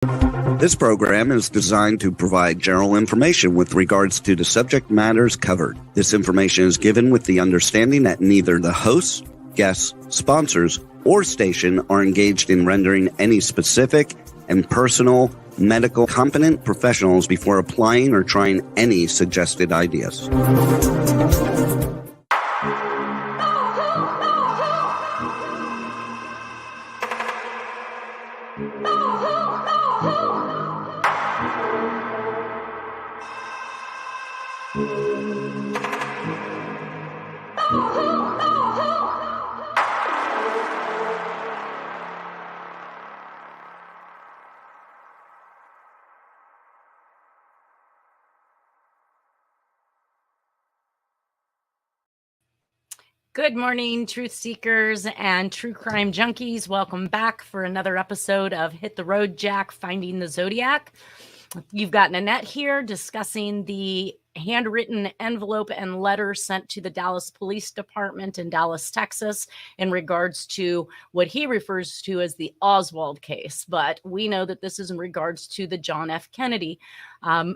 This program is designed to provide general information with regards to the subject matters covered. This information is given with the understanding that neither the hosts, guests, sponsors, or station are engaged in rendering any specific and personal medical competent professionals before applying or trying any suggested ideas. Good morning, truth seekers and true crime junkies. Welcome back for another episode of Hit the Road, Jack, Finding the Zodiac. You've got Nanette here discussing the handwritten envelope and letter sent to the Dallas Police Department in Dallas, Texas, in regards to what he refers to as the Oswald case. But we know that this is in regards to the John F. Kennedy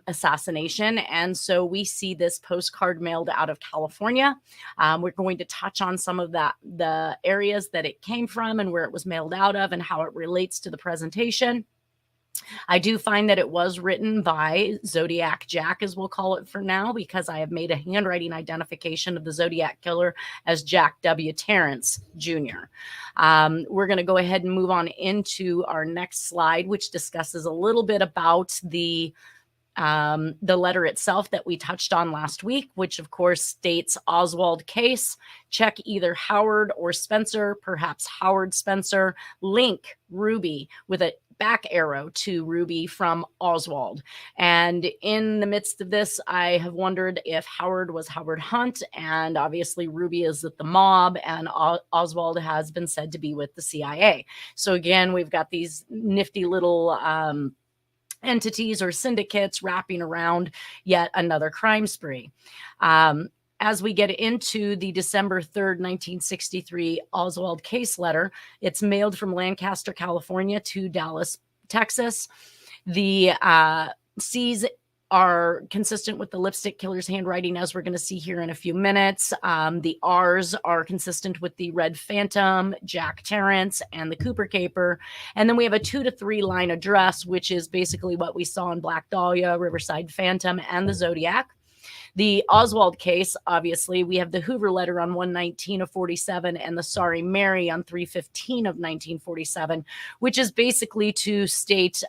assassination. And so we see this postcard mailed out of California. We're going to touch on some of the areas that it came from and where it was mailed out of and how it relates to the presentation. I do find that it was written by Zodiac Jack, as we'll call it for now, because I have made a handwriting identification of the Zodiac Killer as Jack W. Terrence Jr. We're going to go ahead and move on into our next slide, which discusses a little bit about the letter itself that we touched on last week, which of course states Oswald case, check either Howard or Spencer, perhaps Howard Spencer, link Ruby with a back arrow to Ruby from Oswald. And in the midst of this, I have wondered if Howard was Howard Hunt, and obviously Ruby is with the mob, and Oswald has been said to be with the CIA. So again, we've got these nifty little entities or syndicates wrapping around yet another crime spree. As we get into the December 3rd, 1963 Oswald case letter, it's mailed from Lancaster, California to Dallas, Texas. The C's are consistent with the lipstick killer's handwriting, as we're going to see here in a few minutes. The R's are consistent with the Red Phantom, Jack Terrence, and the Cooper Caper. And then we have a 2 to 3 line address, which is basically what we saw in Black Dahlia, Riverside Phantom, and the Zodiac. The Oswald case, obviously, we have the Hoover letter on 1/19 of 47 and the Sorry Mary on 3/15 of 1947, which is basically to state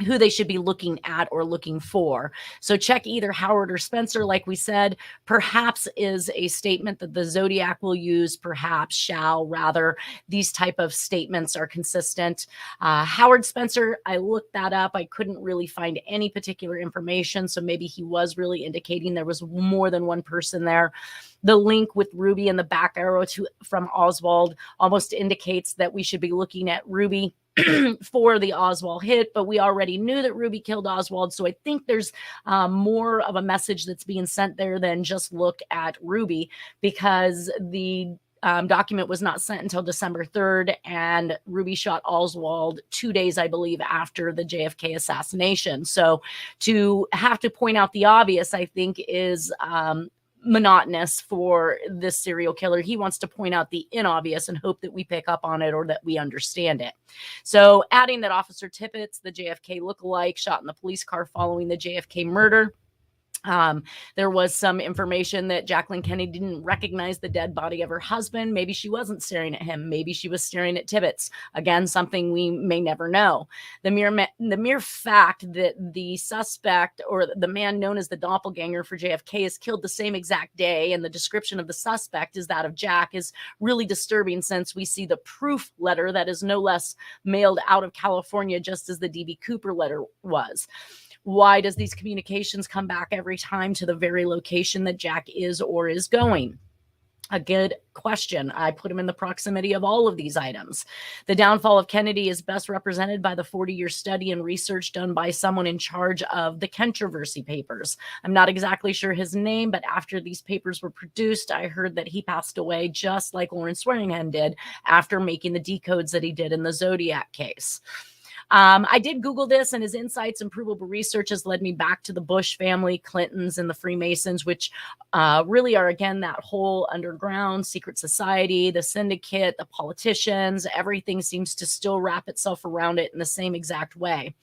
who they should be looking at or looking for. So check either Howard or Spencer, like we said, perhaps is a statement that the Zodiac will use, perhaps shall, rather. These type of statements are consistent. Howard Spencer, I looked that up. I couldn't really find any particular information, so maybe he was really indicating there was more than one person there. The link with Ruby and the back arrow from Oswald almost indicates that we should be looking at Ruby for the Oswald hit, but we already knew that Ruby killed Oswald, so I think there's more of a message that's being sent there than just look at Ruby, because the document was not sent until December 3rd, and Ruby shot Oswald 2 days, I believe, after the JFK assassination. So to have to point out the obvious, I think, is monotonous for this serial killer. He wants to point out the inobvious and hope that we pick up on it or that we understand it. So adding that Officer Tippett's the JFK lookalike shot in the police car following the JFK murder. There was some information that Jacqueline Kennedy didn't recognize the dead body of her husband. Maybe she wasn't staring at him. Maybe she was staring at Tibbetts. Again, something we may never know. The mere fact that the suspect or the man known as the doppelganger for JFK is killed the same exact day, and the description of the suspect is that of Jack, is really disturbing, since we see the proof letter that is no less mailed out of California, just as the D.B. Cooper letter was. Why does these communications come back every time to the very location that Jack is or is going? A good question. I put him in the proximity of all of these items. The downfall of Kennedy is best represented by the 40-year study and research done by someone in charge of the controversy papers. I'm not exactly sure his name, but after these papers were produced, I heard that he passed away just like Lawrence Swearingen did after making the decodes that he did in the Zodiac case. I did Google this, and his insights and provable research has led me back to the Bush family, Clintons, and the Freemasons, which really are, again, that whole underground secret society, the syndicate, the politicians. Everything seems to still wrap itself around it in the same exact way.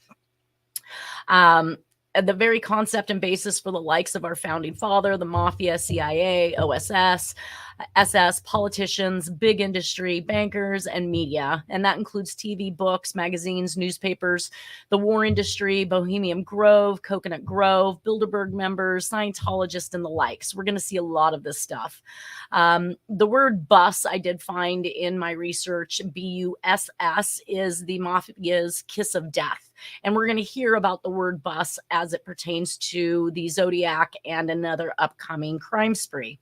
The very concept and basis for the likes of our founding father, the mafia, CIA, OSS, SS, politicians, big industry, bankers, and media. And that includes TV, books, magazines, newspapers, the war industry, Bohemian Grove, Coconut Grove, Bilderberg members, Scientologists, and the likes. We're going to see a lot of this stuff. The word bus I did find in my research, BUSS, is the mafia's kiss of death. And we're going to hear about the word bus as it pertains to the Zodiac and another upcoming crime spree.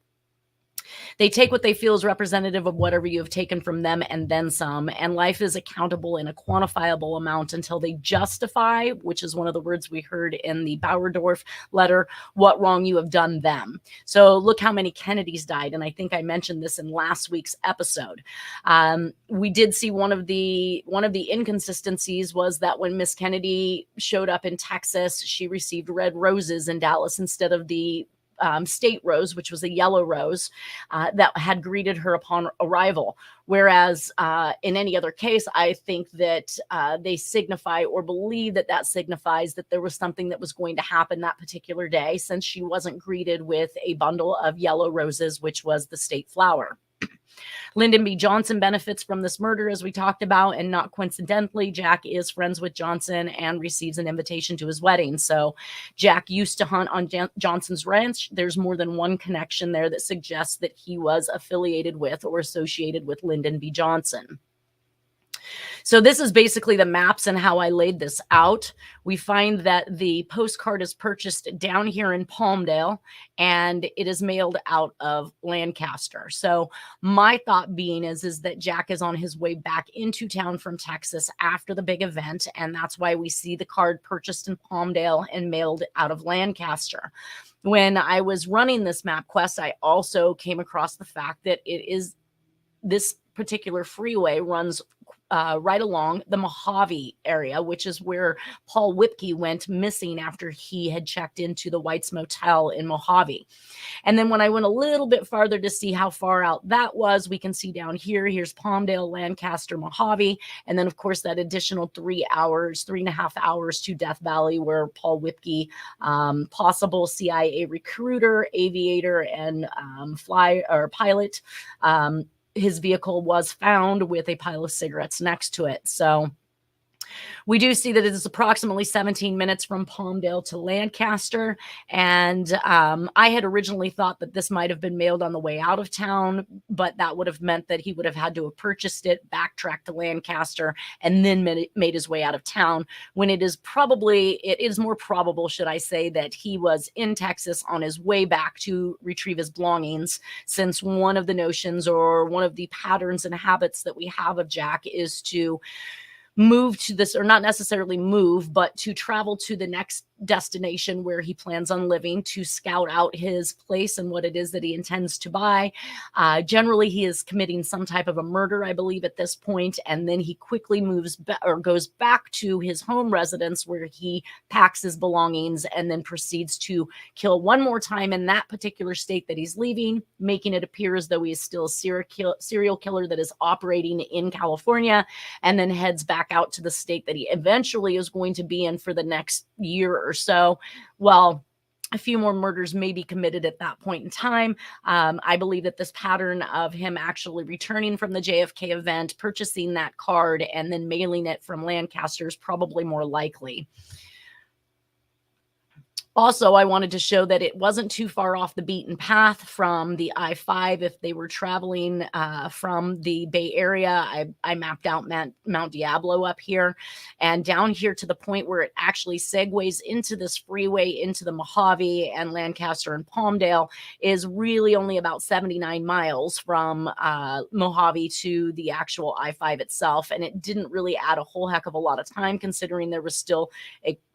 They take what they feel is representative of whatever you have taken from them and then some. And life is accountable in a quantifiable amount until they justify, which is one of the words we heard in the Voigt letter, what wrong you have done them. So look how many Kennedys died. And I think I mentioned this in last week's episode. We did see one of the inconsistencies was that when Miss Kennedy showed up in Texas, she received red roses in Dallas instead of the state rose, which was a yellow rose that had greeted her upon arrival. Whereas in any other case, I think that they signify or believe that that signifies that there was something that was going to happen that particular day, since she wasn't greeted with a bundle of yellow roses, which was the state flower. Lyndon B. Johnson benefits from this murder, as we talked about, and not coincidentally, Jack is friends with Johnson and receives an invitation to his wedding. So Jack used to hunt on Johnson's ranch. There's more than one connection there that suggests that he was affiliated with or associated with Lyndon B. Johnson. So this is basically the maps and how I laid this out. We find that the postcard is purchased down here in Palmdale, and it is mailed out of Lancaster. So my thought being is that Jack is on his way back into town from Texas after the big event, and that's why we see the card purchased in Palmdale and mailed out of Lancaster. When I was running this map quest, I also came across the fact that this particular freeway runs right along the Mojave area, which is where Paul Whipke went missing after he had checked into the White's Motel in Mojave. And then when I went a little bit farther to see how far out that was, we can see down here, here's Palmdale, Lancaster, Mojave. And then, of course, that additional 3.5 hours to Death Valley, where Paul Whipke, possible CIA recruiter, aviator, and pilot, his vehicle was found with a pile of cigarettes next to it. So we do see that it is approximately 17 minutes from Palmdale to Lancaster. And I had originally thought that this might have been mailed on the way out of town, but that would have meant that he would have had to have purchased it, backtracked to Lancaster, and then made his way out of town, when it is more probable, should I say, that he was in Texas on his way back to retrieve his belongings, since one of the notions or one of the patterns and habits that we have of Jack is to move to this, or not necessarily move, but to travel to the next destination where he plans on living, to scout out his place and what it is that he intends to buy. Generally, he is committing some type of a murder, I believe, at this point, and then he quickly goes back to his home residence, where he packs his belongings and then proceeds to kill one more time in that particular state that he's leaving, making it appear as though he is still a serial killer that is operating in California, and then heads back out to the state that he eventually is going to be in for the next year or so. Well, a few more murders may be committed at that point in time. I believe that this pattern of him actually returning from the JFK event, purchasing that card, and then mailing it from Lancaster is probably more likely. Also, I wanted to show that it wasn't too far off the beaten path from the I-5 if they were traveling from the Bay Area. I mapped out Mount Diablo up here, and down here to the point where it actually segues into this freeway into the Mojave and Lancaster and Palmdale is really only about 79 miles from Mojave to the actual I-5 itself. And it didn't really add a whole heck of a lot of time, considering there was still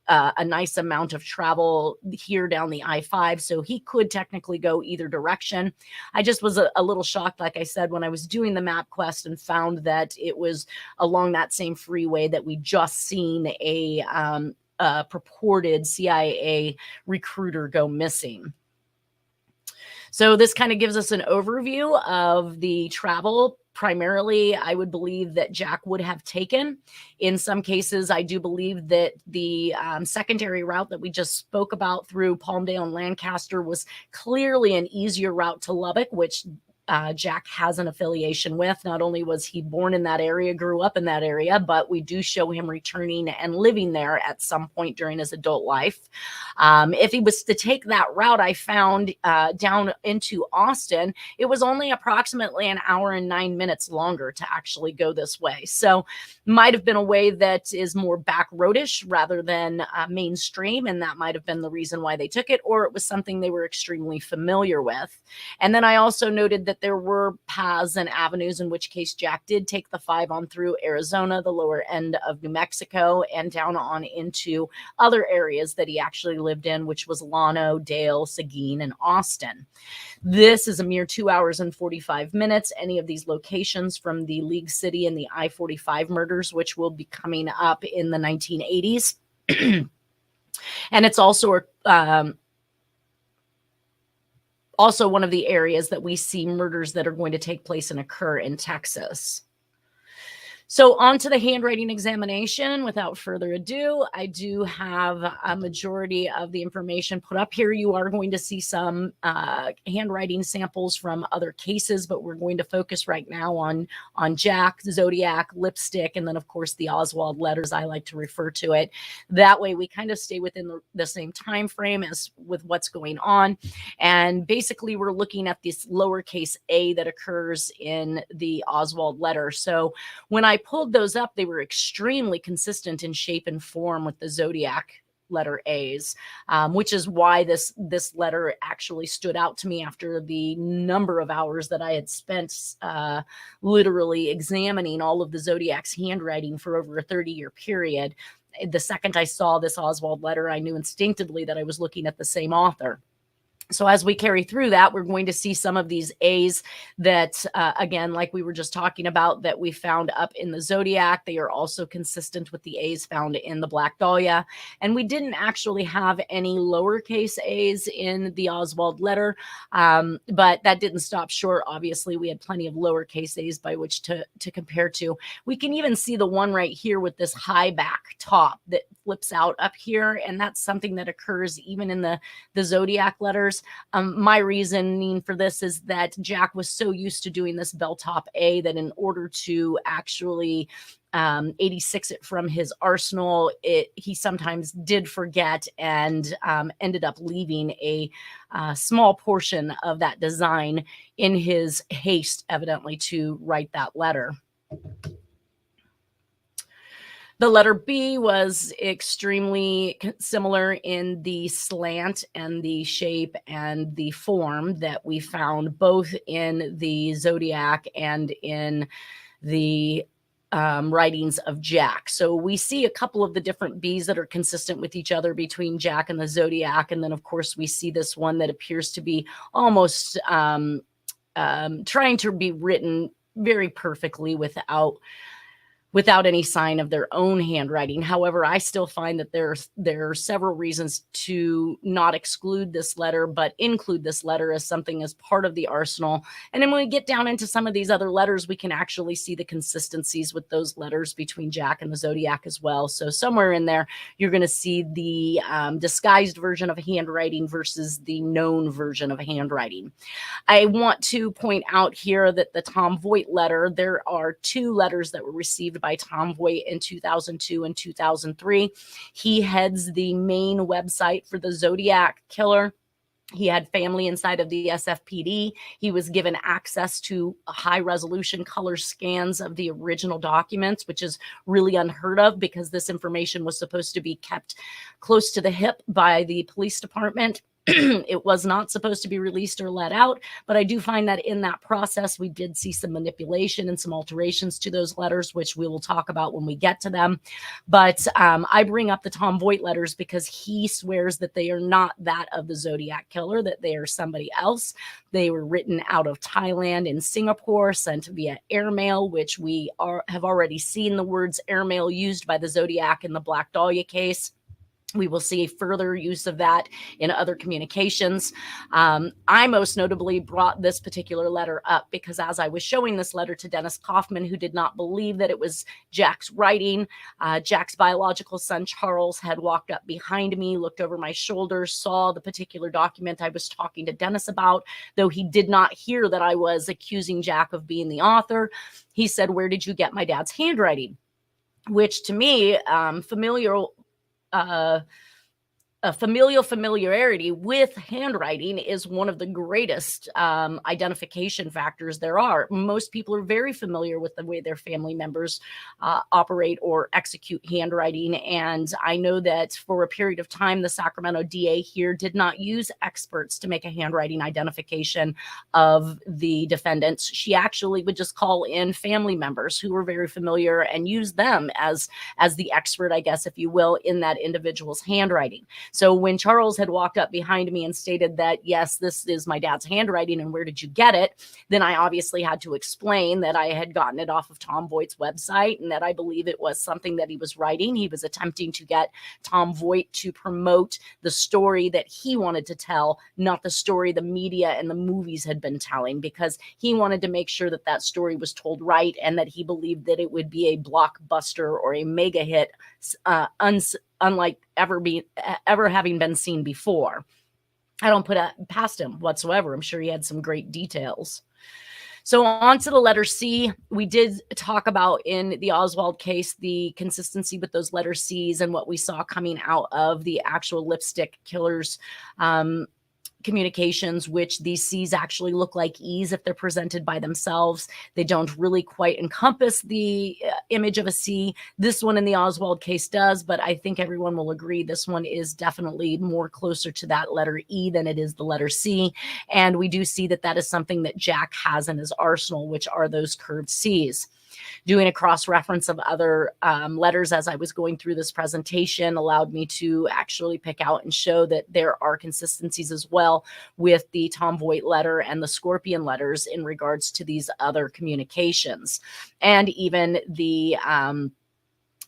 a nice amount of travel here down the I-5, so he could technically go either direction. I just was a little shocked, like I said, when I was doing the map quest and found that it was along that same freeway that we just seen a purported CIA recruiter go missing. So this kind of gives us an overview of the travel. Primarily, I would believe that Jack would have taken. In some cases, I do believe that the secondary route that we just spoke about through Palmdale and Lancaster was clearly an easier route to Lubbock, which Jack has an affiliation with. Not only was he born in that area, grew up in that area, but we do show him returning and living there at some point during his adult life. If he was to take that route, I found down into Austin, it was only approximately an hour and 9 minutes longer to actually go this way. So might have been a way that is more back roadish rather than mainstream, and that might have been the reason why they took it, or it was something they were extremely familiar with. And then I also noted that there were paths and avenues, in which case Jack did take the 5 on through Arizona, the lower end of New Mexico, and down on into other areas that he actually lived in, which was Llano, Dale, Seguin, and Austin. This is a mere 2 hours and 45 minutes. Any of these locations from the League City and the I-45 murders, which will be coming up in the 1980s. And it's also also one of the areas that we see murders that are going to take place and occur in Texas. So on to the handwriting examination. Without further ado, I do have a majority of the information put up here. You are going to see some handwriting samples from other cases, but we're going to focus right now on Jack, Zodiac, lipstick, and then of course the Oswald letters, I like to refer to it. That way we kind of stay within the same time frame as with what's going on. And basically we're looking at this lowercase a that occurs in the Oswald letter. So when I pulled those up, they were extremely consistent in shape and form with the Zodiac letter A's, which is why this letter actually stood out to me after the number of hours that I had spent literally examining all of the Zodiac's handwriting for over a 30-year period. The second I saw this Oswald letter, I knew instinctively that I was looking at the same author. So as we carry through that, we're going to see some of these A's that, again, like we were just talking about, that we found up in the Zodiac. They are also consistent with the A's found in the Black Dahlia. And we didn't actually have any lowercase A's in the Oswald letter, but that didn't stop short. Obviously, we had plenty of lowercase A's by which to compare to. We can even see the one right here with this high back top that flips out up here. And that's something that occurs even in the Zodiac letters. My reasoning for this is that Jack was so used to doing this bell top A that in order to actually 86 it from his arsenal, he sometimes did forget and ended up leaving a small portion of that design in his haste, evidently, to write that letter. The letter B was extremely similar in the slant and the shape and the form that we found both in the Zodiac and in the writings of Jack. So we see a couple of the different B's that are consistent with each other between Jack and the Zodiac. And then, of course, we see this one that appears to be almost trying to be written very perfectly without any sign of their own handwriting. However, I still find that there are several reasons to not exclude this letter, but include this letter as something as part of the arsenal. And then when we get down into some of these other letters, we can actually see the consistencies with those letters between Jack and the Zodiac as well. So somewhere in there, you're going to see the disguised version of handwriting versus the known version of handwriting. I want to point out here that the Tom Voigt letter, there are 2 letters that were received by Tom Voigt in 2002 and 2003. He heads the main website for the Zodiac Killer. He had family inside of the SFPD. He was given access to high resolution color scans of the original documents, which is really unheard of because this information was supposed to be kept close to the hip by the police department. It was not supposed to be released or let out, but I do find that in that process, we did see some manipulation and some alterations to those letters, which we will talk about when we get to them. But I bring up the Tom Voigt letters because he swears that they are not that of the Zodiac Killer, that they are somebody else. They were written out of Thailand and Singapore, sent via airmail, which we have already seen the words airmail used by the Zodiac in the Black Dahlia case. We will see further use of that in other communications. I most notably brought this particular letter up because as I was showing this letter to Dennis Kaufman, who did not believe that it was Jack's writing, Jack's biological son, Charles, had walked up behind me, looked over my shoulder, saw the particular document I was talking to Dennis about, though he did not hear that I was accusing Jack of being the author. He said, "Where did you get my dad's handwriting?" Which to me, a familiarity with handwriting is one of the greatest identification factors there are. Most people are very familiar with the way their family members operate or execute handwriting. And I know that for a period of time, the Sacramento DA here did not use experts to make a handwriting identification of the defendants. She actually would just call in family members who were very familiar and use them as the expert, I guess, if you will, in that individual's handwriting. So when Charles had walked up behind me and stated that, yes, this is my dad's handwriting and where did you get it? Then I obviously had to explain that I had gotten it off of Tom Voigt's website and that I believe it was something that he was writing. He was attempting to get Tom Voigt to promote the story that he wanted to tell, not the story the media and the movies had been telling, because he wanted to make sure that that story was told right and that he believed that it would be a blockbuster or a mega hit, unlike ever having been seen before. I don't put it past him whatsoever. I'm sure he had some great details. So on to the letter C. We did talk about in the Oswald case the consistency with those letter C's and what we saw coming out of the actual lipstick killer's communications, which these C's actually look like E's if they're presented by themselves. They don't really quite encompass the image of a C. This one in the Oswald case does, but I think everyone will agree this one is definitely more closer to that letter E than it is the letter C. And we do see that that is something that Jack has in his arsenal, which are those curved C's. Doing a cross-reference of other letters as I was going through this presentation allowed me to actually pick out and show that there are consistencies as well with the Tom Voigt letter and the Scorpion letters in regards to these other communications. And even the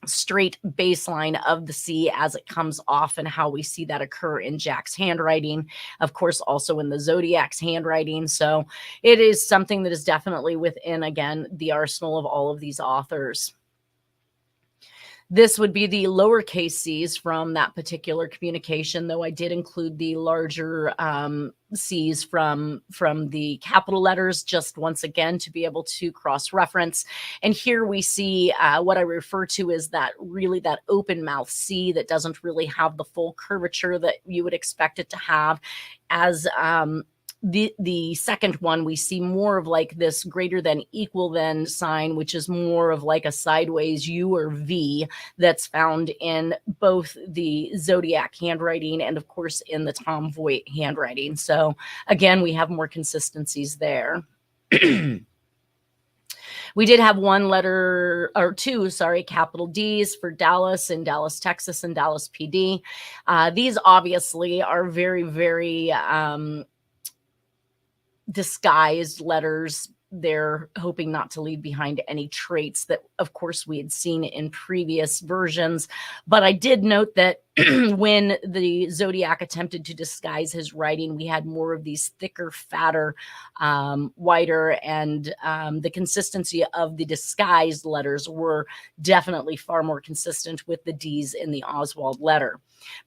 straight baseline of the C as it comes off and how we see that occur in Jack's handwriting, of course, also in the Zodiac's handwriting. So it is something that is definitely within, again, the arsenal of all of these authors. This would be the lowercase C's from that particular communication, though I did include the larger C's from the capital letters, just once again to be able to cross-reference. And here we see what I refer to as that open mouth C that doesn't really have the full curvature that you would expect it to have. As the second one, we see more of like this greater than equal than sign, which is more of like a sideways U or V that's found in both the Zodiac handwriting and of course in the Tom Voigt handwriting. So again, we have more consistencies there. We did have two capital D's for Dallas and Dallas, Texas and Dallas PD. These obviously are very, very disguised letters. They're hoping not to leave behind any traits that, of course, we had seen in previous versions. But I did note that when the Zodiac attempted to disguise his writing, we had more of these thicker, fatter, whiter, and the consistency of the disguised letters were definitely far more consistent with the D's in the Oswald letter.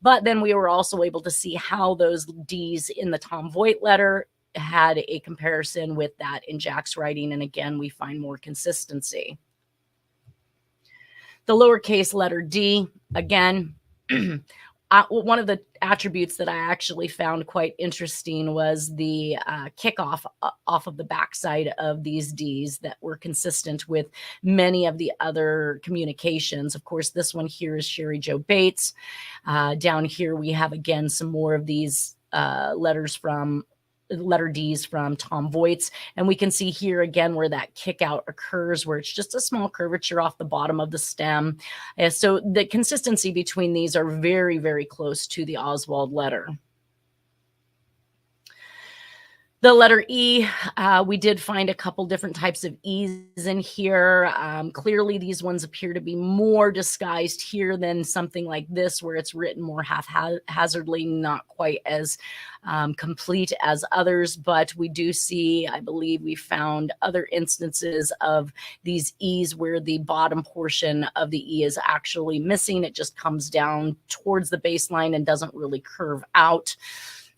But then we were also able to see how those D's in the Tom Voigt letter had a comparison with that in Jack's writing. And again, we find more consistency. The lowercase letter D, again, one of the attributes that I actually found quite interesting was the kickoff off of the backside of these D's that were consistent with many of the other communications. Of course, this one here is Sherry Jo Bates. Down here, we have, again, some more of these letter D's from Tom Voigt's. And we can see here again where that kick out occurs, where it's just a small curvature off the bottom of the stem. So the consistency between these are very, very close to the Oswald letter. The letter E, we did find a couple different types of E's in here. Clearly, these ones appear to be more disguised here than something like this, where it's written more haphazardly, not quite as complete as others. But we do see, I believe we found other instances of these E's where the bottom portion of the E is actually missing. It just comes down towards the baseline and doesn't really curve out.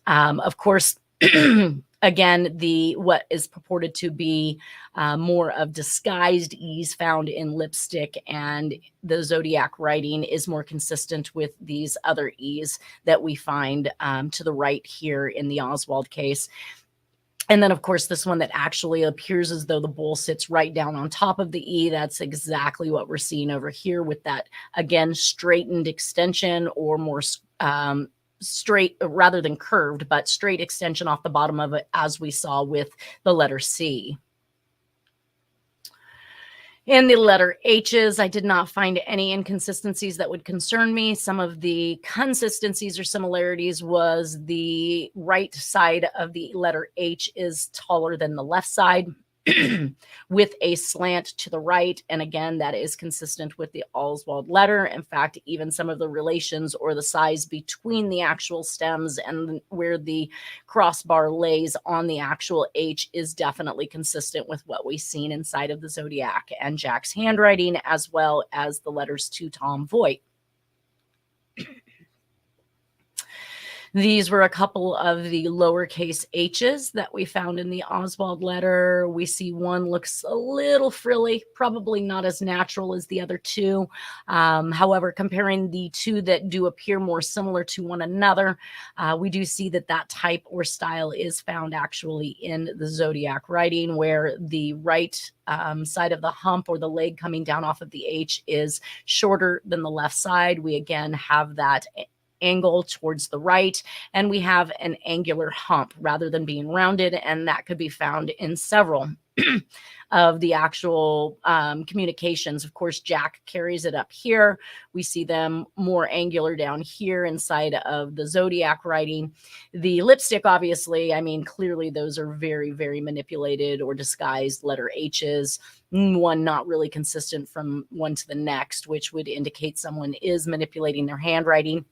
Of course, again, what is purported to be more of disguised E's found in lipstick and the Zodiac writing is more consistent with these other E's that we find to the right here in the Oswald case. And then, of course, this one that actually appears as though the bowl sits right down on top of the E. That's exactly what we're seeing over here with that, again, straightened extension, or more straight rather than curved, but straight extension off the bottom of it, as we saw with the letter C. In the letter H's, I did not find any inconsistencies that would concern me. Some of the consistencies or similarities was the right side of the letter H is taller than the left side, with a slant to the right. And again, that is consistent with the Oswald letter. In fact, even some of the relations or the size between the actual stems and where the crossbar lays on the actual H is definitely consistent with what we've seen inside of the Zodiac and Jack's handwriting, as well as the letters to Tom Voigt. These were a couple of the lowercase h's that we found in the Oswald letter. We see one looks a little frilly, probably not as natural as the other two. However, comparing the two that do appear more similar to one another, we do see that that type or style is found actually in the Zodiac writing, where the right side of the hump or the leg coming down off of the H is shorter than the left side. We again have that angle towards the right, and we have an angular hump rather than being rounded, and that could be found in several of the actual communications. Of course, Jack carries it up here. We see them more angular down here inside of the Zodiac writing. The lipstick, obviously, I mean, clearly those are very, very manipulated or disguised letter H's. One not really consistent from one to the next, which would indicate someone is manipulating their handwriting.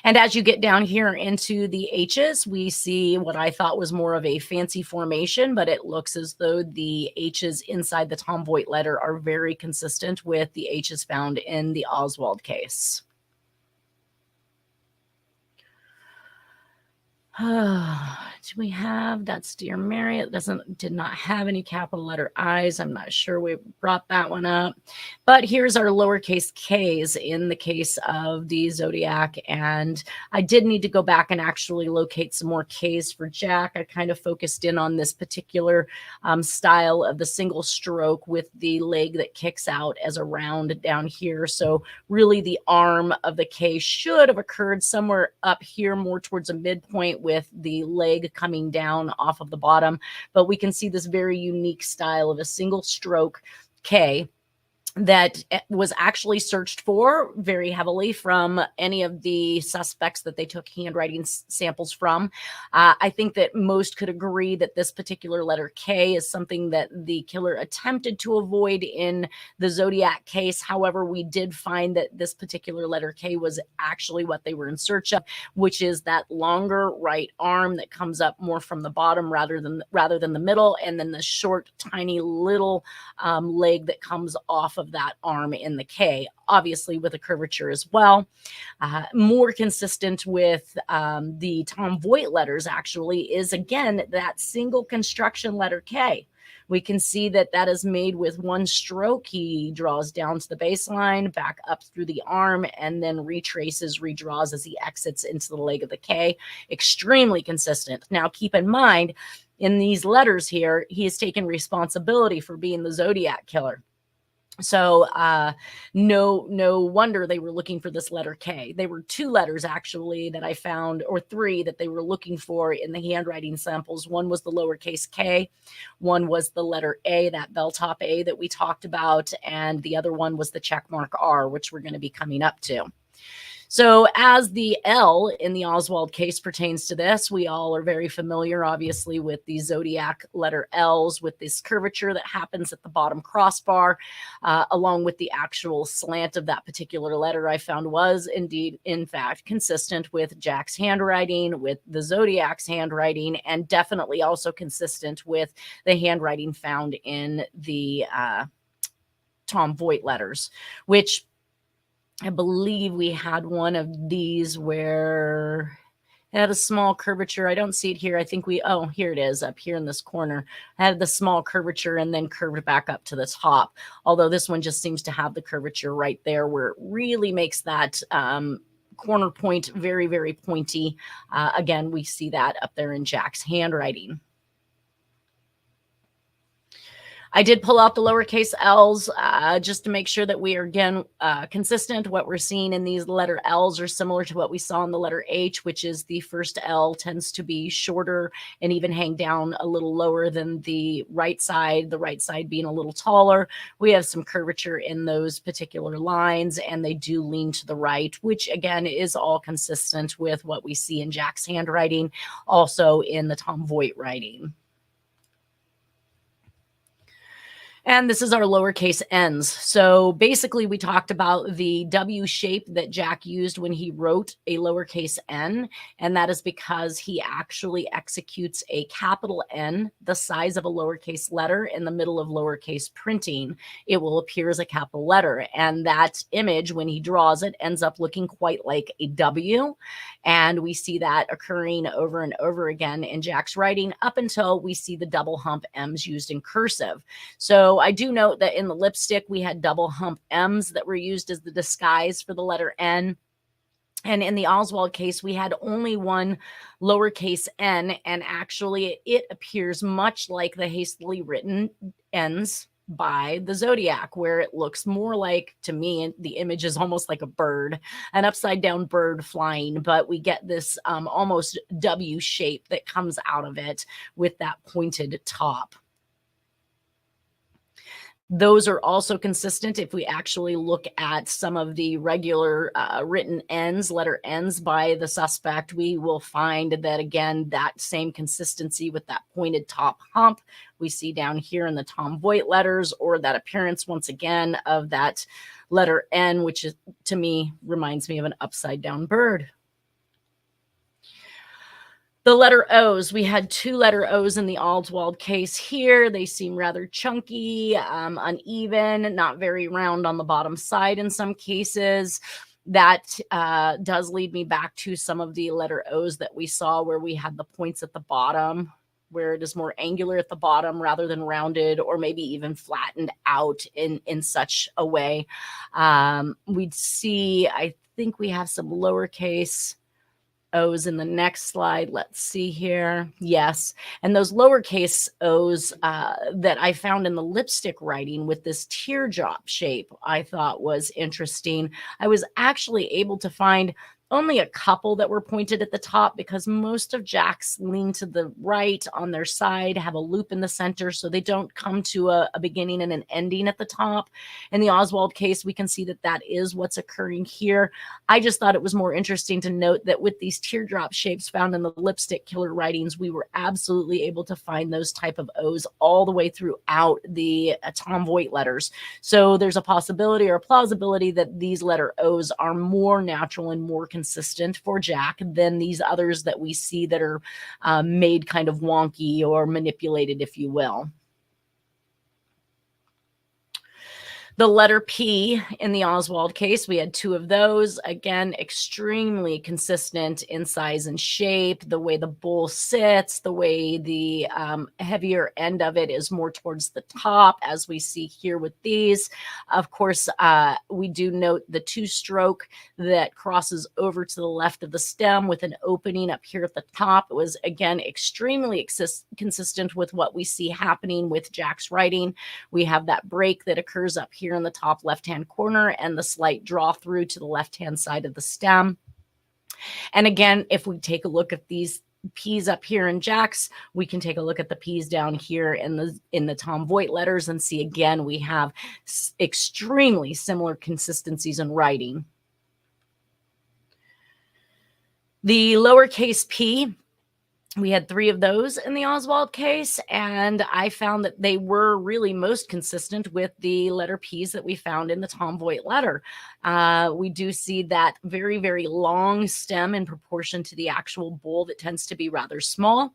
And as you get down here into the H's, we see what I thought was more of a fancy formation, but it looks as though the H's inside the Tom Voigt letter are very consistent with the H's found in the Oswald case. Do we have, that's Dear Mary. It did not have any capital letter I's. I'm not sure we brought that one up. But here's our lowercase k's in the case of the Zodiac. And I did need to go back and actually locate some more k's for Jack. I kind of focused in on this particular style of the single stroke with the leg that kicks out as a round down here. So really the arm of the K should have occurred somewhere up here, more towards a midpoint, with the leg coming down off of the bottom. But we can see this very unique style of a single stroke K that was actually searched for very heavily from any of the suspects that they took handwriting samples from. I think that most could agree that this particular letter K is something that the killer attempted to avoid in the Zodiac case. However, we did find that this particular letter K was actually what they were in search of, which is that longer right arm that comes up more from the bottom rather than the middle, and then the short, tiny little leg that comes off of that arm in the K, obviously with a curvature as well. More consistent with the Tom Voigt letters actually is, again, that single construction letter K. We can see that that is made with one stroke. He draws down to the baseline, back up through the arm, and then redraws as he exits into the leg of the K. Extremely consistent. Now, keep in mind, in these letters here, he has taken responsibility for being the Zodiac killer. So no wonder they were looking for this letter K. They were two letters actually that I found, or three that they were looking for in the handwriting samples. One was the lowercase k, one was the letter A, that belltop A that we talked about, and the other one was the checkmark R, which we're going to be coming up to. So as the L in the Oswald case pertains to this, we all are very familiar, obviously, with the Zodiac letter L's, with this curvature that happens at the bottom crossbar, along with the actual slant of that particular letter. I found was indeed, in fact, consistent with Jack's handwriting, with the Zodiac's handwriting, and definitely also consistent with the handwriting found in the Tom Voigt letters, which I believe we had one of these where it had a small curvature. I don't see it here. I think here it is up here in this corner. I had the small curvature and then curved back up to the top. Although this one just seems to have the curvature right there where it really makes that corner point very, very pointy. Again, we see that up there in Jack's handwriting. I did pull out the lowercase L's just to make sure that we are, again, consistent. What we're seeing in these letter L's are similar to what we saw in the letter H, which is the first L tends to be shorter and even hang down a little lower than the right side being a little taller. We have some curvature in those particular lines, and they do lean to the right, which, again, is all consistent with what we see in Jack's handwriting, also in the Tom Voigt writing. And this is our lowercase n's. So basically we talked about the W shape that Jack used when he wrote a lowercase n. And that is because he actually executes a capital N, the size of a lowercase letter, in the middle of lowercase printing. It will appear as a capital letter. And that image, when he draws it, ends up looking quite like a W. And we see that occurring over and over again in Jack's writing up until we see the double hump M's used in cursive. So I do note that in the lipstick, we had double hump M's that were used as the disguise for the letter N. And in the Oswald case, we had only one lowercase n, and actually it appears much like the hastily written N's by the Zodiac, where it looks more like, to me, the image is almost like a bird, an upside down bird flying, but we get this almost W shape that comes out of it with that pointed top. Those are also consistent if we actually look at some of the regular written N's, letter N's by the suspect. We will find that, again, that same consistency with that pointed top hump we see down here in the Tom Voigt letters, or that appearance, once again, of that letter N, which is, to me, reminds me of an upside down bird. The letter O's, we had two letter O's in the Oswald case here. They seem rather chunky, uneven, not very round on the bottom side in some cases. That does lead me back to some of the letter O's that we saw where we had the points at the bottom, where it is more angular at the bottom rather than rounded, or maybe even flattened out in such a way. We'd see, I think we have some lowercase O's in the next slide. Let's see here. Yes. And those lowercase O's that I found in the lipstick writing with this teardrop shape, I thought was interesting. I was actually able to find only a couple that were pointed at the top, because most of Jack's lean to the right on their side, have a loop in the center, so they don't come to a beginning and an ending at the top. In the Oswald case, we can see that that is what's occurring here. I just thought it was more interesting to note that with these teardrop shapes found in the lipstick killer writings, we were absolutely able to find those type of O's all the way throughout the Tom Voigt letters. So there's a possibility or a plausibility that these letter O's are more natural and more consistent for Jack than these others that we see that are made kind of wonky or manipulated, if you will. The letter P in the Oswald case, we had two of those. Again, extremely consistent in size and shape, the way the bowl sits, the way the heavier end of it is more towards the top, as we see here with these. Of course, we do note the two-stroke that crosses over to the left of the stem with an opening up here at the top. It was, again, extremely consistent with what we see happening with Jack's writing. We have that break that occurs up here here in the top left-hand corner and the slight draw through to the left-hand side of the stem. And again, if we take a look at these P's up here in Jack's, we can take a look at the P's down here in the Tom Voigt letters and see again we have extremely similar consistencies in writing. The lowercase p, we had 3 of those in the Oswald case, and I found that they were really most consistent with the letter P's that we found in the Tom Voigt letter. We do see that very, very long stem in proportion to the actual bowl that tends to be rather small.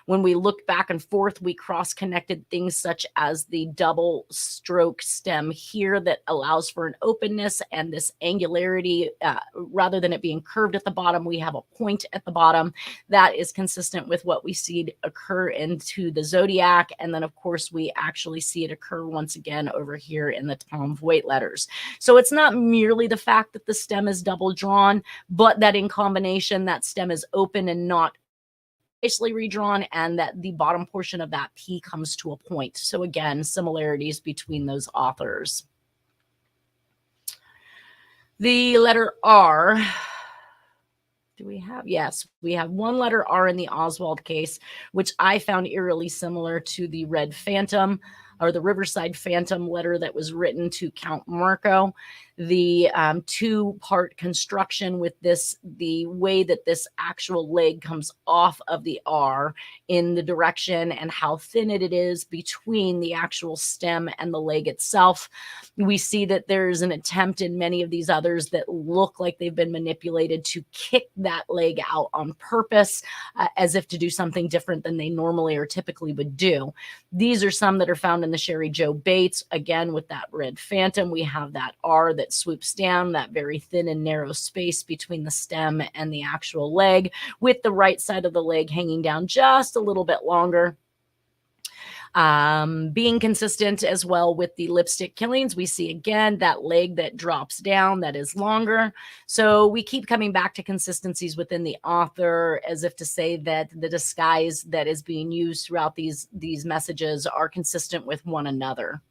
When we look back and forth, we cross-connected things such as the double stroke stem here that allows for an openness and this angularity. Rather than it being curved at the bottom, we have a point at the bottom. That is consistent with what we see occur into the Zodiac. And then, of course, we actually see it occur once again over here in the Tom Voigt letters. So it's not merely the fact that the stem is double drawn, but that in combination, that stem is open and not nicely redrawn, and that the bottom portion of that P comes to a point. So again, similarities between those authors. The letter R, do we have? Yes, we have 1 letter R in the Oswald case, which I found eerily similar to the Red Phantom or the Riverside Phantom letter that was written to Count Marco. The 2-part construction with this, the way that this actual leg comes off of the R in the direction and how thin it is between the actual stem and the leg itself. We see that there's an attempt in many of these others that look like they've been manipulated to kick that leg out on purpose, as if to do something different than they normally or typically would do. These are some that are found in the Sherry Joe Bates. Again, with that Red Phantom, we have that R that swoops down, that very thin and narrow space between the stem and the actual leg, with the right side of the leg hanging down just a little bit longer. Being consistent as well with the lipstick killings, we see again that leg that drops down that is longer. So we keep coming back to consistencies within the author, as if to say that the disguise that is being used throughout these messages are consistent with one another.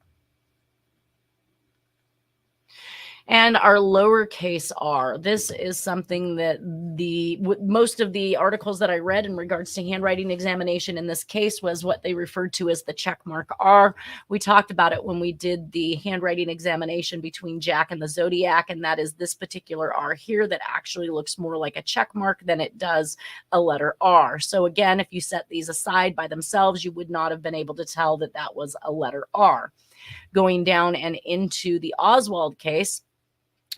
And our lowercase r, this is something that most of the articles that I read in regards to handwriting examination in this case was what they referred to as the checkmark R. We talked about it when we did the handwriting examination between Jack and the Zodiac, and that is this particular R here that actually looks more like a checkmark than it does a letter R. So again, if you set these aside by themselves, you would not have been able to tell that that was a letter R. Going down and into the Oswald case,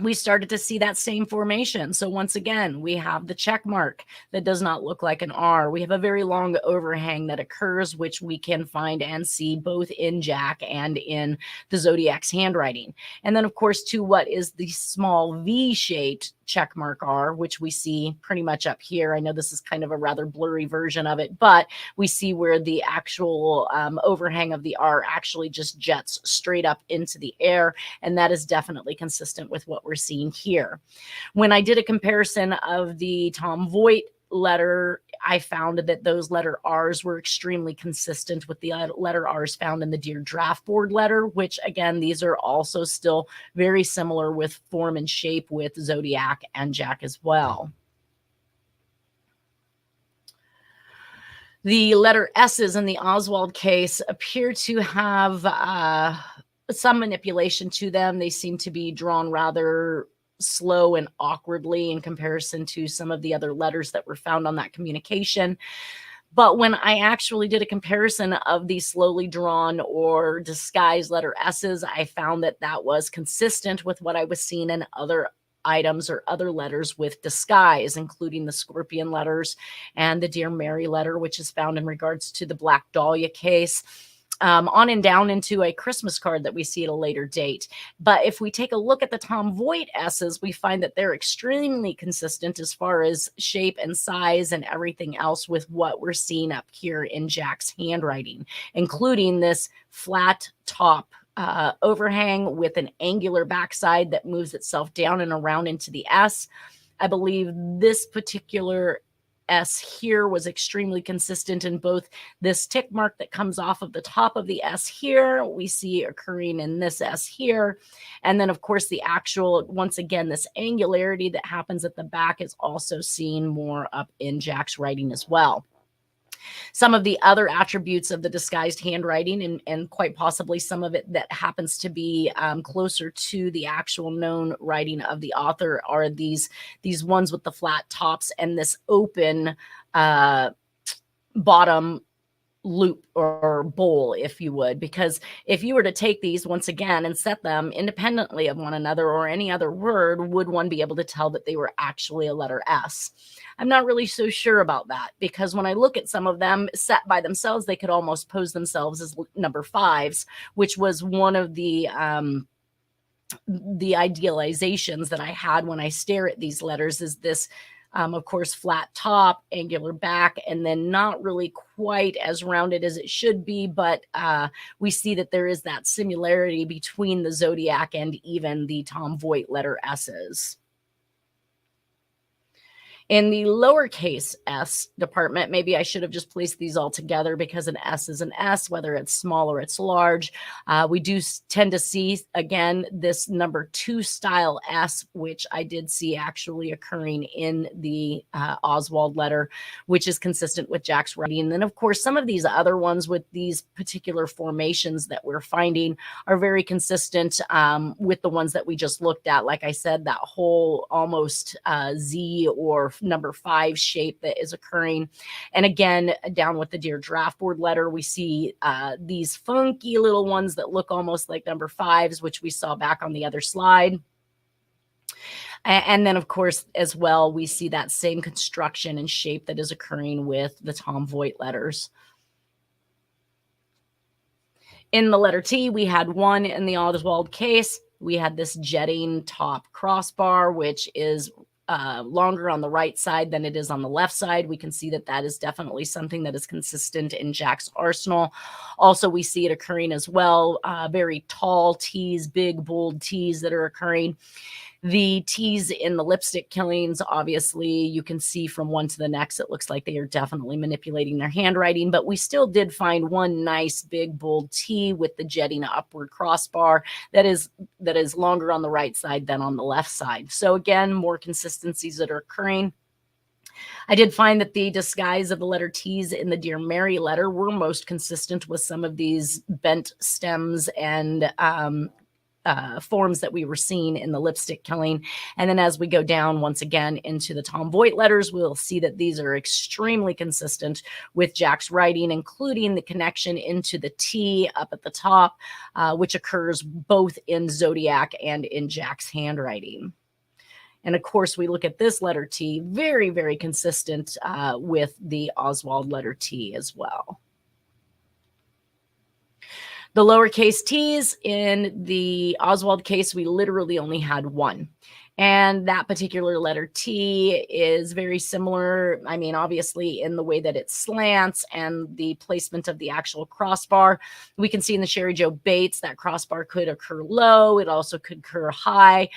we started to see that same formation. So once again, we have the check mark that does not look like an R. We have a very long overhang that occurs, which we can find and see both in Jack and in the Zodiac's handwriting. And then, of course, to what is the small V-shaped check mark R, which we see pretty much up here. I know this is kind of a rather blurry version of it, but we see where the actual overhang of the R actually just jets straight up into the air. And that is definitely consistent with what we're seeing here. When I did a comparison of the Tom Voigt letter, I found that those letter R's were extremely consistent with the letter R's found in the Dear Draft Board letter, which again, these are also still very similar with form and shape with Zodiac and Jack as well. The letter S's in the Oswald case appear to have some manipulation to them. They seem to be drawn rather slow and awkwardly in comparison to some of the other letters that were found on that communication. But when I actually did a comparison of the slowly drawn or disguised letter S's, I found that that was consistent with what I was seeing in other items or other letters with disguise, including the Scorpion letters and the Dear Mary letter, which is found in regards to the Black Dahlia case. On and down into a Christmas card that we see at a later date. But if we take a look at the Tom Voigt S's, we find that they're extremely consistent as far as shape and size and everything else with what we're seeing up here in Jack's handwriting, including this flat top overhang with an angular backside that moves itself down and around into the S. I believe this particular S here was extremely consistent in both this tick mark that comes off of the top of the S here, we see occurring in this S here. And then, of course, the actual, once again, this angularity that happens at the back is also seen more up in Jack's writing as well. Some of the other attributes of the disguised handwriting, and quite possibly some of it that happens to be closer to the actual known writing of the author, are these ones with the flat tops and this open bottom loop or bowl, if you would, because if you were to take these once again and set them independently of one another or any other word, would one be able to tell that they were actually a letter S? I'm not really so sure about that, because when I look at some of them set by themselves, they could almost pose themselves as number 5s, which was one of the idealizations that I had when I stare at these letters, is this of course, flat top, angular back, and then not really quite as rounded as it should be. But we see that there is that similarity between the Zodiac and even the Tom Voigt letter S's. In the lowercase s department, maybe I should have just placed these all together, because an S is an S, whether it's small or it's large. We do tend to see, again, this number 2 style S, which I did see actually occurring in the Oswald letter, which is consistent with Jack's writing. And then, of course, some of these other ones with these particular formations that we're finding are very consistent with the ones that we just looked at. Like I said, that whole almost Z or number 5 shape that is occurring. And again, down with the Dear Draft Board letter, we see these funky little ones that look almost like number 5s, which we saw back on the other slide. And then, of course, as well, we see that same construction and shape that is occurring with the Tom Voigt letters. In the letter T, we had 1 in the Oswald case. We had this jetting top crossbar, which is longer on the right side than it is on the left side. We can see that that is definitely something that is consistent in Jack's arsenal. Also, we see it occurring as well. Very tall T's, big, bold T's that are occurring. The T's in the lipstick killings, obviously, you can see from one to the next, it looks like they are definitely manipulating their handwriting, but we still did find one nice big bold T with the jetting upward crossbar that is longer on the right side than on the left side. So again, more consistencies that are occurring. I did find that the disguise of the letter T's in the Dear Mary letter were most consistent with some of these bent stems and forms that we were seeing in the lipstick killing. And then as we go down once again into the Tom Voigt letters, we'll see that these are extremely consistent with Jack's writing, including the connection into the T up at the top, which occurs both in Zodiac and in Jack's handwriting. And of course, we look at this letter T, very, very consistent with the Oswald letter T as well. The lowercase t's in the Oswald case, we literally only had 1. And that particular letter T is very similar. I mean, obviously, in the way that it slants and the placement of the actual crossbar. We can see in the Sherry Joe Bates that crossbar could occur low. It also could occur high.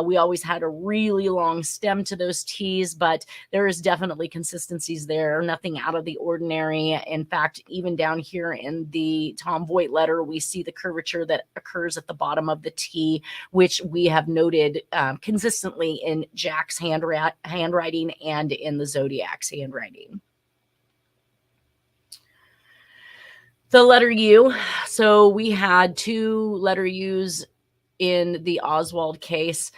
We always had a really long stem to those T's, but there is definitely consistencies there. Nothing out of the ordinary. In fact, even down here in the Tom Voigt letter, we see the curvature that occurs at the bottom of the T, which we have noted consistently in Jack's handwriting and in the Zodiac's handwriting. The letter U. So we had 2 letter U's in the Oswald case,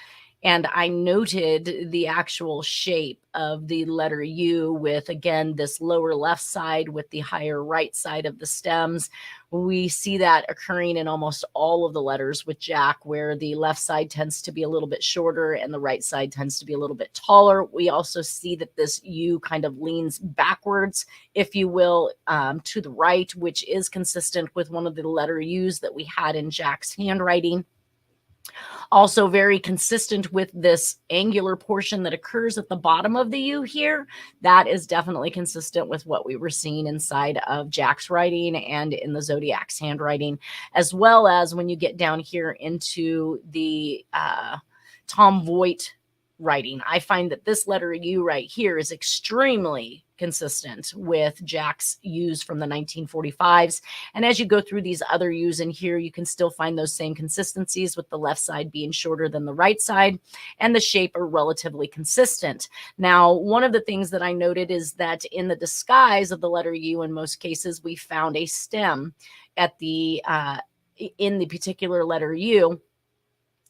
and I noted the actual shape of the letter U with, again, this lower left side with the higher right side of the stems. We see that occurring in almost all of the letters with Jack, where the left side tends to be a little bit shorter and the right side tends to be a little bit taller. We also see that this U kind of leans backwards, if you will, to the right, which is consistent with one of the letter U's that we had in Jack's handwriting. Also very consistent with this angular portion that occurs at the bottom of the U here. That is definitely consistent with what we were seeing inside of Jack's writing and in the Zodiac's handwriting, as well as when you get down here into the Tom Voigt writing. I find that this letter U right here is extremely consistent with Jack's U's from the 1945s. And as you go through these other U's in here, you can still find those same consistencies, with the left side being shorter than the right side, and the shape are relatively consistent. Now, one of the things that I noted is that in the disguise of the letter U, in most cases, we found a stem at the in the particular letter U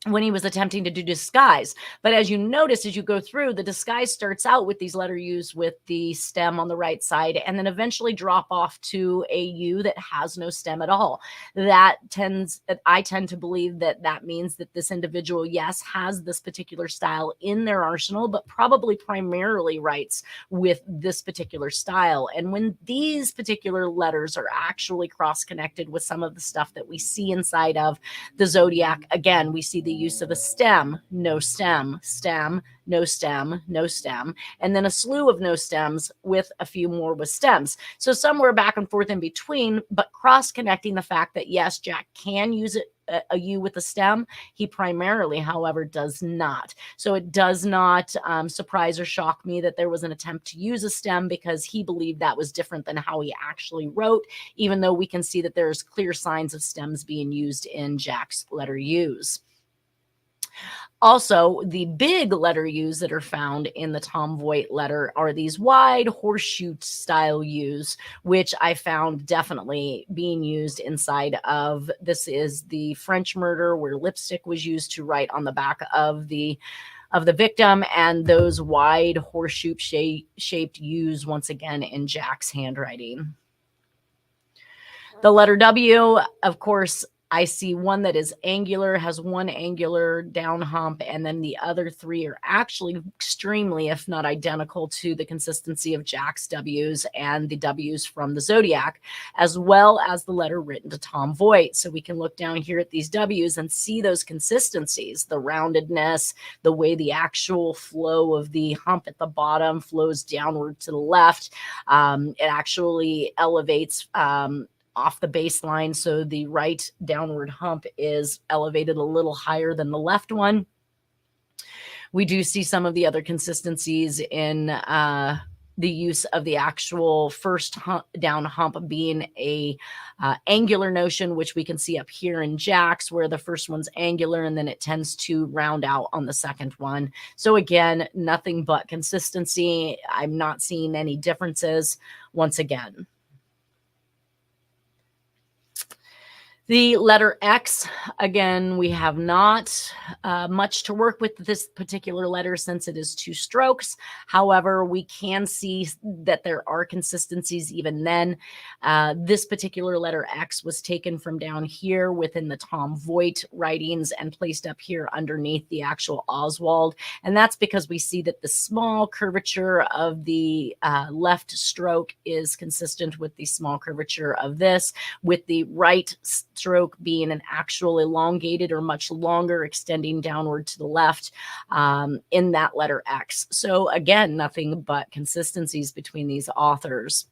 when he was attempting to do disguise. But as you notice, as you go through, the disguise starts out with these letter U's with the stem on the right side, and then eventually drop off to a U that has no stem at all. I tend to believe that that means that this individual, yes, has this particular style in their arsenal, but probably primarily writes with this particular style. And when these particular letters are actually cross-connected with some of the stuff that we see inside of the Zodiac, again, we see the use of a stem, no stem, stem, no stem, no stem, and then a slew of no stems with a few more with stems. So somewhere back and forth in between, but cross-connecting the fact that, yes, Jack can use a U with a stem. He primarily, however, does not. So it does not surprise or shock me that there was an attempt to use a stem, because he believed that was different than how he actually wrote, even though we can see that there's clear signs of stems being used in Jack's letter U's. Also, the big letter U's that are found in the Tom Voigt letter are these wide horseshoe style U's, which I found definitely being used inside of, this is the French murder, where lipstick was used to write on the back of the victim, and those wide horseshoe shaped U's once again in Jack's handwriting. The letter W, of course, I see one that is angular, has one angular down hump, and then the other three are actually extremely, if not identical, to the consistency of Jack's W's and the W's from the Zodiac, as well as the letter written to Tom Voigt. So we can look down here at these W's and see those consistencies, the roundedness, the way the actual flow of the hump at the bottom flows downward to the left. It actually elevates off the baseline, so the right downward hump is elevated a little higher than the left one. We do see some of the other consistencies in the use of the actual first down hump being a angular notion, which we can see up here in Jack's, where the first one's angular and then it tends to round out on the second one. So again, nothing but consistency. I'm not seeing any differences once again. The letter X, again, we have not much to work with this particular letter since it is two strokes. However, we can see that there are consistencies even then. This particular letter X was taken from down here within the Tom Voigt writings and placed up here underneath the actual Oswald. And that's because we see that the small curvature of the left stroke is consistent with the small curvature of this, with the right stroke being an actual elongated or much longer, extending downward to the left in that letter X. So again, nothing but consistencies between these authors.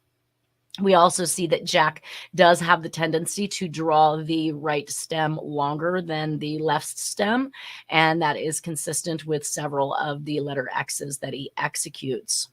We also see that Jack does have the tendency to draw the right stem longer than the left stem, and that is consistent with several of the letter X's that he executes.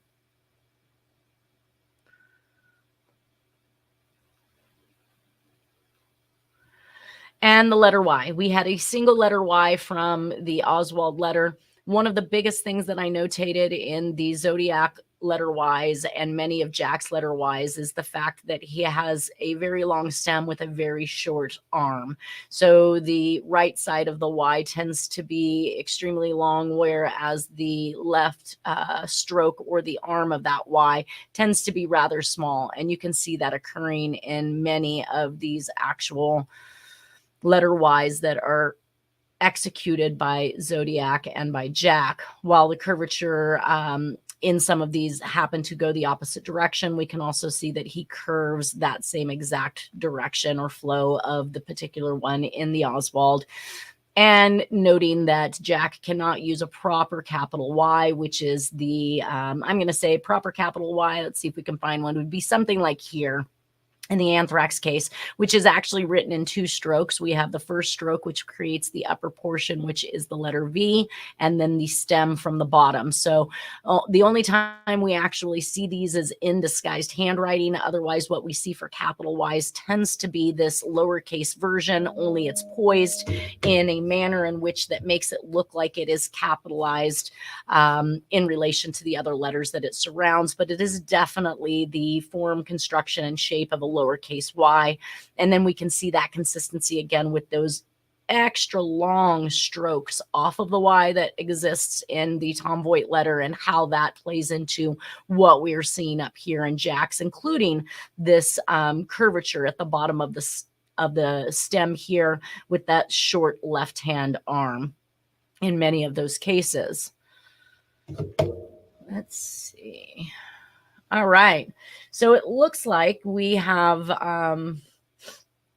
And the letter Y. We had a single letter Y from the Oswald letter. One of the biggest things that I notated in the Zodiac letter Ys and many of Jack's letter Ys is the fact that he has a very long stem with a very short arm. So the right side of the Y tends to be extremely long, whereas the left stroke or the arm of that Y tends to be rather small. And you can see that occurring in many of these actual letter Ys that are executed by Zodiac and by Jack. While the curvature in some of these happen to go the opposite direction, we can also see that he curves that same exact direction or flow of the particular one in the Oswald. And noting that Jack cannot use a proper capital Y, which is the, I'm going to say proper capital Y. Let's see if we can find one. It would be something like here. in the anthrax case, which is actually written in 2 strokes. We have the first stroke, which creates the upper portion, which is the letter V, and then the stem from the bottom. So the only time we actually see these is in disguised handwriting. Otherwise, what we see for capital Y's tends to be this lowercase version, only it's poised in a manner in which that makes it look like it is capitalized in relation to the other letters that it surrounds. But it is definitely the form, construction, and shape of a lowercase y. And then we can see that consistency again with those extra long strokes off of the Y that exists in the Tom Voigt letter, and how that plays into what we are seeing up here in Jack's, including this curvature at the bottom of the stem here with that short left-hand arm in many of those cases. Let's see. All right. So it looks like we have,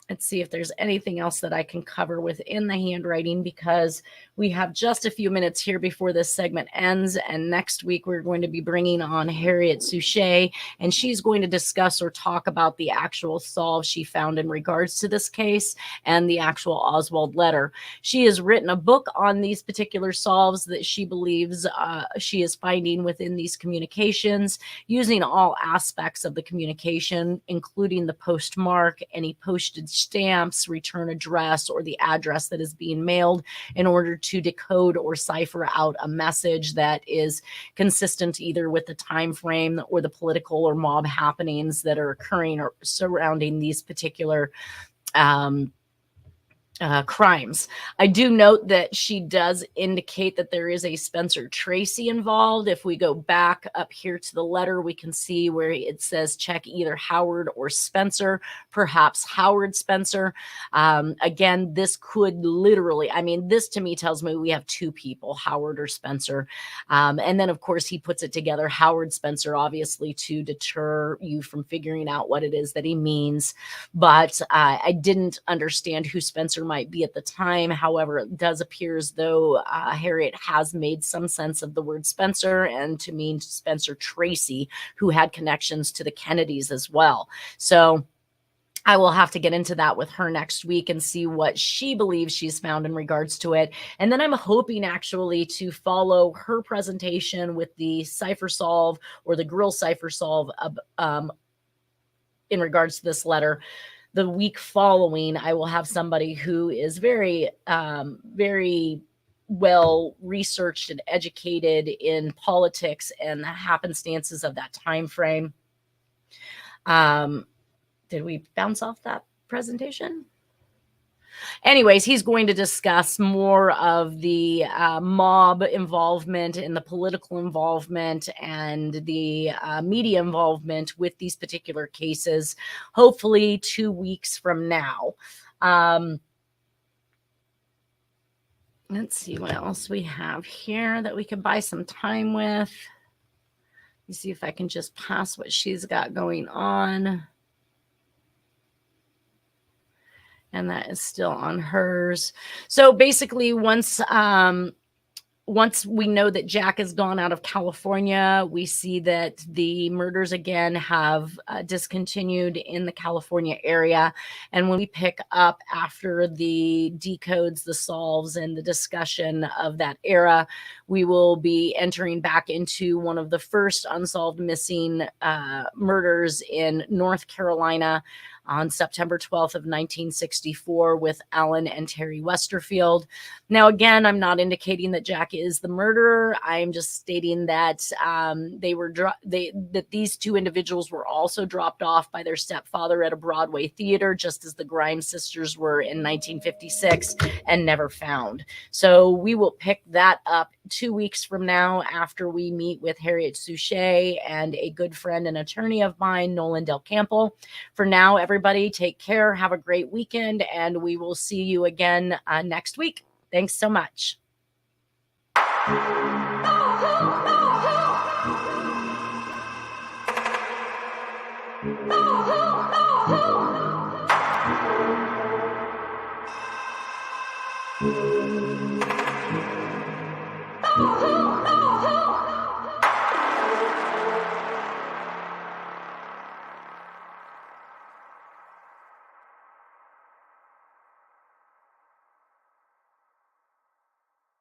let's see if there's anything else that I can cover within the handwriting, because we have just a few minutes here before this segment ends. And next week, we're going to be bringing on Harriet Suchet, and she's going to discuss or talk about the actual solve she found in regards to this case and the actual Oswald letter. She has written a book on these particular solves that she believes she is finding within these communications, using all aspects of the communication, including the postmark, any postage stamps, return address, or the address that is being mailed, in order to decode or cipher out a message that is consistent either with the time frame or the political or mob happenings that are occurring or surrounding these particular crimes. I do note that she does indicate that there is a Spencer Tracy involved. If we go back up here to the letter, we can see where it says check either Howard or Spencer, perhaps Howard Spencer. Again, this could literally, I mean, this to me tells me we have 2 people, Howard or Spencer. And then, of course, he puts it together, Howard Spencer, obviously to deter you from figuring out what it is that he means. But I didn't understand who Spencer might be at the time. However, it does appear as though Harriet has made some sense of the word Spencer, and to mean Spencer Tracy, who had connections to the Kennedys as well. So I will have to get into that with her next week and see what she believes she's found in regards to it. And then I'm hoping actually to follow her presentation with the cipher solve, or the grill cipher solve in regards to this letter. The week following, I will have somebody who is very, very well researched and educated in politics and the happenstances of that time frame. Did we bounce off that presentation? Anyways, he's going to discuss more of the mob involvement and the political involvement and the media involvement with these particular cases, hopefully 2 weeks from now. Let's see what else we have here that we can buy some time with. Let me see if I can just pass what she's got going on. And that is still on hers. So basically, once we know that Jack has gone out of California, we see that the murders again have discontinued in the California area. And when we pick up after the decodes, the solves, and the discussion of that era, we will be entering back into one of the first unsolved missing murders in North Carolina on September 12th of 1964 with Alan and Terry Westerfield. Now, again, I'm not indicating that Jack is the murderer. I'm just stating that that these 2 individuals were also dropped off by their stepfather at a Broadway theater, just as the Grimes sisters were in 1956, and never found. So we will pick that up 2 weeks from now after we meet with Harriet Suchet and a good friend and attorney of mine, Nolan Del Campo. For now, everybody take care. Have a great weekend, and we will see you again next week. Thanks so much.